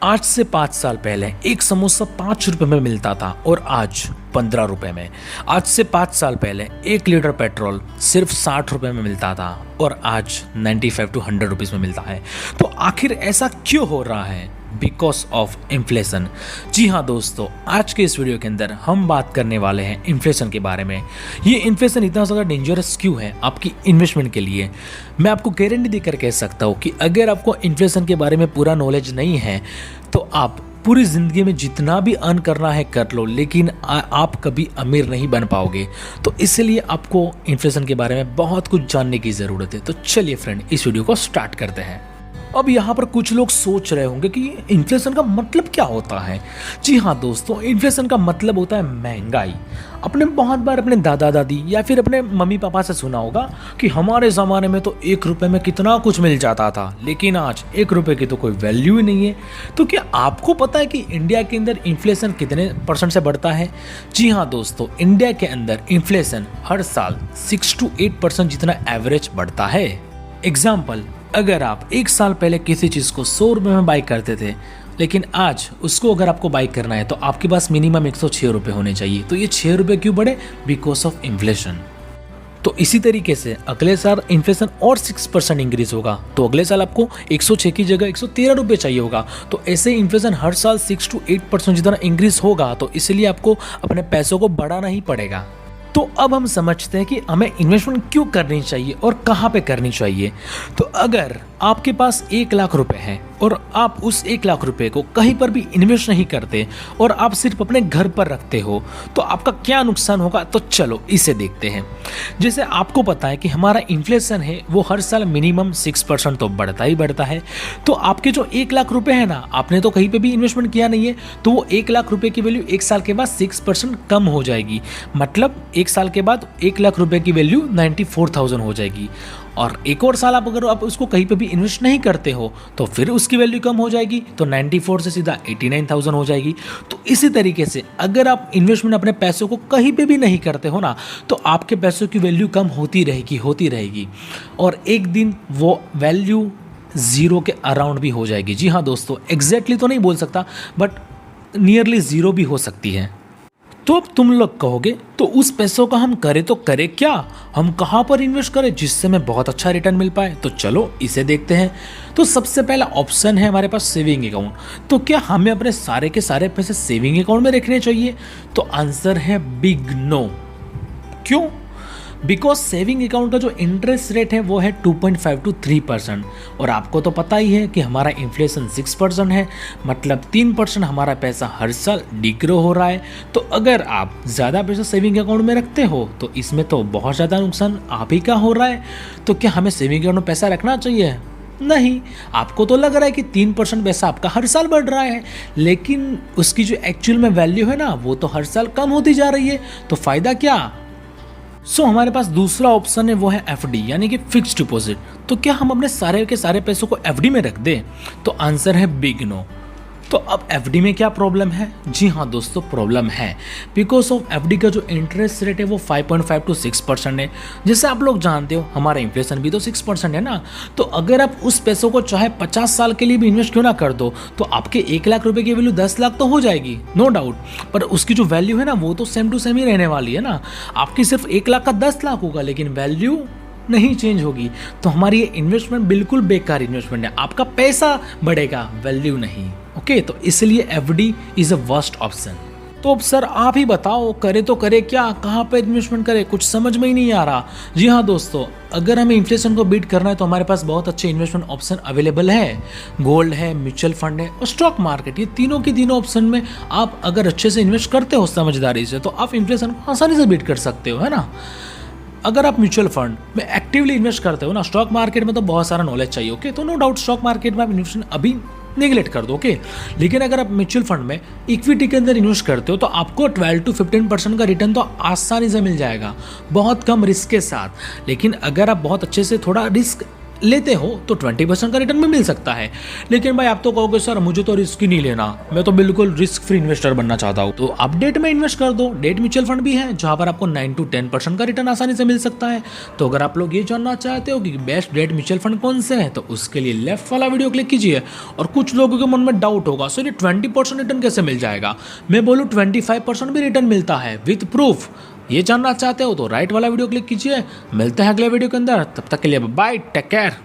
आज से 5 साल पहले एक समोसा 5 रुपए में मिलता था और आज 15 रुपए में। आज से 5 साल पहले 1 लीटर पेट्रोल सिर्फ 60 रुपए में मिलता था और आज 95 to 100 रुपीज़ में मिलता है। तो आखिर ऐसा क्यों हो रहा है? Because of inflation. जी हाँ दोस्तों, आज के इस वीडियो के अंदर हम बात करने वाले हैं इन्फ्लेशन के बारे में। ये इन्फ्लेशन इतना ज़्यादा डेंजरस क्यों है आपकी इन्वेस्टमेंट के लिए? मैं आपको गारंटी देकर कह सकता हूँ कि अगर आपको इन्फ्लेशन के बारे में पूरा नॉलेज नहीं है तो आप पूरी ज़िंदगी में जितना भी अर्न करना है कर लो, लेकिन आप कभी अमीर नहीं बन पाओगे। तो इसलिए आपको इन्फ्लेशन के बारे में बहुत कुछ जानने की ज़रूरत है। तो चलिए फ्रेंड, इस वीडियो को स्टार्ट करते हैं। अब यहाँ पर कुछ लोग सोच रहे होंगे कि इन्फ्लेशन का मतलब क्या होता है। जी हाँ दोस्तों, इन्फ्लेशन का मतलब होता है महंगाई। आपने बहुत बार अपने दादा दादी या फिर अपने मम्मी पापा से सुना होगा कि हमारे ज़माने में तो 1 रुपए में कितना कुछ मिल जाता था, लेकिन आज 1 रुपए की तो कोई वैल्यू ही नहीं है। तो क्या आपको पता है कि इंडिया के अंदर इन्फ्लेशन कितने % से बढ़ता है? जी हाँ दोस्तों, इंडिया के अंदर इन्फ्लेशन हर साल 6 to 8% जितना एवरेज बढ़ता है। एग्जाम्पल, अगर आप 1 साल पहले किसी चीज़ को 100 रुपये में बाई करते थे, लेकिन आज उसको अगर आपको बाई करना है तो आपके पास मिनिमम 106 रुपये होने चाहिए। तो ये 6 रुपये क्यों बढ़े? Because of inflation. तो इसी तरीके से अगले साल इन्फ्लेशन और 6% इंक्रीज होगा, तो अगले साल आपको 106 की जगह 113 रुपये चाहिए होगा। तो ऐसे इन्फ्लेशन हर साल 6 to 8% जितना इंक्रीज होगा, तो इसलिए आपको अपने पैसों को बढ़ाना ही पड़ेगा। तो अब हम समझते हैं कि हमें इन्वेस्टमेंट क्यों करनी चाहिए और कहाँ पे करनी चाहिए। तो अगर आपके पास 1 लाख रुपए हैं और आप उस 1 लाख रुपए को कहीं पर भी इन्वेस्ट नहीं करते और आप सिर्फ अपने घर पर रखते हो, तो आपका क्या नुकसान होगा? तो चलो इसे देखते हैं। जैसे आपको पता है कि हमारा इन्फ्लेशन है वो हर साल मिनिमम 6% तो बढ़ता ही बढ़ता है। तो आपके जो 1 लाख रुपए है ना, आपने तो कहीं पे भी इन्वेस्टमेंट किया नहीं है, तो वो 1 लाख रुपए की वैल्यू 1 साल के बाद 6% कम हो जाएगी। मतलब 1 साल के बाद 1 लाख रुपए की वैल्यू 94,000 हो जाएगी। और एक और साल अगर आप उसको कहीं पे भी इन्वेस्ट नहीं करते हो तो फिर उसकी वैल्यू कम हो जाएगी, तो 94 से सीधा 89,000 हो जाएगी। तो इसी तरीके से अगर आप इन्वेस्टमेंट अपने पैसों को कहीं पे भी नहीं करते हो ना, तो आपके पैसों की वैल्यू कम होती रहेगी और एक दिन वो वैल्यू ज़ीरो के अराउंड भी हो जाएगी। जी हाँ दोस्तों, एग्जैक्टली तो नहीं बोल सकता, बट नियरली ज़ीरो भी हो सकती है। तो अब तुम लोग कहोगे, तो उस पैसों का हम करें तो करें क्या? हम कहाँ पर इन्वेस्ट करें जिससे हमें बहुत अच्छा रिटर्न मिल पाए? तो चलो इसे देखते हैं। तो सबसे पहला ऑप्शन है हमारे पास सेविंग अकाउंट। तो क्या हमें अपने सारे के सारे पैसे सेविंग अकाउंट में रखने चाहिए? तो आंसर है बिग नो। क्यों? बिकॉज सेविंग अकाउंट का जो इंटरेस्ट रेट है वो है 2.5 to 3%, और आपको तो पता ही है कि हमारा इन्फ्लेशन 6% है, मतलब 3% हमारा पैसा हर साल डिग्रो हो रहा है। तो अगर आप ज़्यादा पैसा सेविंग अकाउंट में रखते हो तो इसमें तो बहुत ज़्यादा नुकसान आप ही का हो रहा है। तो क्या हमें सेविंग अकाउंट में पैसा रखना चाहिए? नहीं। आपको तो लग रहा है कि 3% पैसा आपका हर साल बढ़ रहा है, लेकिन उसकी जो एक्चुअल में वैल्यू है ना, वो तो हर साल कम होती जा रही है। तो फ़ायदा क्या? हमारे पास दूसरा ऑप्शन है, वो है एफडी यानी कि फिक्स्ड डिपॉजिट। तो क्या हम अपने सारे के सारे पैसों को एफडी में रख दें? तो आंसर है बिग नो। तो अब एफडी में क्या प्रॉब्लम है? जी हाँ दोस्तों, प्रॉब्लम है। बिकॉज ऑफ एफडी का जो इंटरेस्ट रेट है वो 5.5 to 6% है। जैसे आप लोग जानते हो हमारा इन्फ्लेशन भी तो 6% है ना। तो अगर आप उस पैसों को चाहे 50 साल के लिए भी इन्वेस्ट क्यों ना कर दो, तो आपके 1 लाख रुपए की वैल्यू 10 लाख तो हो जाएगी, नो डाउट। पर उसकी जो वैल्यू है ना, वो तो सेम टू सेम ही रहने वाली है ना। आपकी सिर्फ 1 लाख का 10 लाख होगा, लेकिन वैल्यू नहीं चेंज होगी। तो हमारी ये इन्वेस्टमेंट बिल्कुल बेकार इन्वेस्टमेंट है। आपका पैसा बढ़ेगा, वैल्यू नहीं। ओके, तो इसलिए FD is a worst option. तो अब सर आप ही बताओ, करे तो करे क्या, कहाँ पे इन्वेस्टमेंट करें? कुछ समझ में ही नहीं आ रहा। जी हाँ दोस्तों, अगर हमें इन्फ्लेशन को बीट करना है तो हमारे पास बहुत अच्छे इन्वेस्टमेंट ऑप्शन अवेलेबल है। गोल्ड है, म्यूचुअल फंड है और स्टॉक मार्केट। ये तीनों के तीनों ऑप्शन में आप अगर अच्छे से इन्वेस्ट करते हो समझदारी से, तो आप इन्फ्लेशन को आसानी से बीट कर सकते हो, है ना। अगर आप म्यूचुअल फंड में एक्टिवली इन्वेस्ट करते हो ना, स्टॉक मार्केट में तो बहुत सारा नॉलेज चाहिए। ओके, तो नो डाउट स्टॉक मार्केट में आप इन्वेस्टमेंट अभी नेगलेक्ट कर दो। ओके, लेकिन अगर आप म्यूचुअल फंड में इक्विटी के अंदर इन्वेस्ट करते हो तो आपको 12 to 15% का रिटर्न तो आसानी से मिल जाएगा, बहुत कम रिस्क के साथ। लेकिन अगर आप बहुत अच्छे से थोड़ा रिस्क लेते हो तो 20% का रिटर्न भी मिल सकता है। लेकिन भाई आप तो कहोगे सर मुझे तो रिस्क ही नहीं लेना, मैं तो बिल्कुल रिस्क फ्री इन्वेस्टर बनना चाहता हूँ, तो आप डेट में इन्वेस्ट कर दो। डेट म्यूचुअल फंड भी है जहाँ पर आपको 9 to 10% का रिटर्न आसानी से मिल सकता है। तो अगर आप लोग ये जानना चाहते हो कि बेस्ट डेट म्यूचुअल फंड कौन से हैं, तो उसके लिए लेफ्ट वाला वीडियो क्लिक कीजिए। और कुछ लोगों के मन में डाउट होगा सर ये 20% रिटर्न कैसे मिल जाएगा, मैं बोलूँ 25% भी रिटर्न मिलता है विद प्रूफ। ये जानना चाहते हो तो राइट वाला वीडियो क्लिक कीजिए। मिलते हैं अगले वीडियो के अंदर, तब तक के लिए बाय, टेक केयर।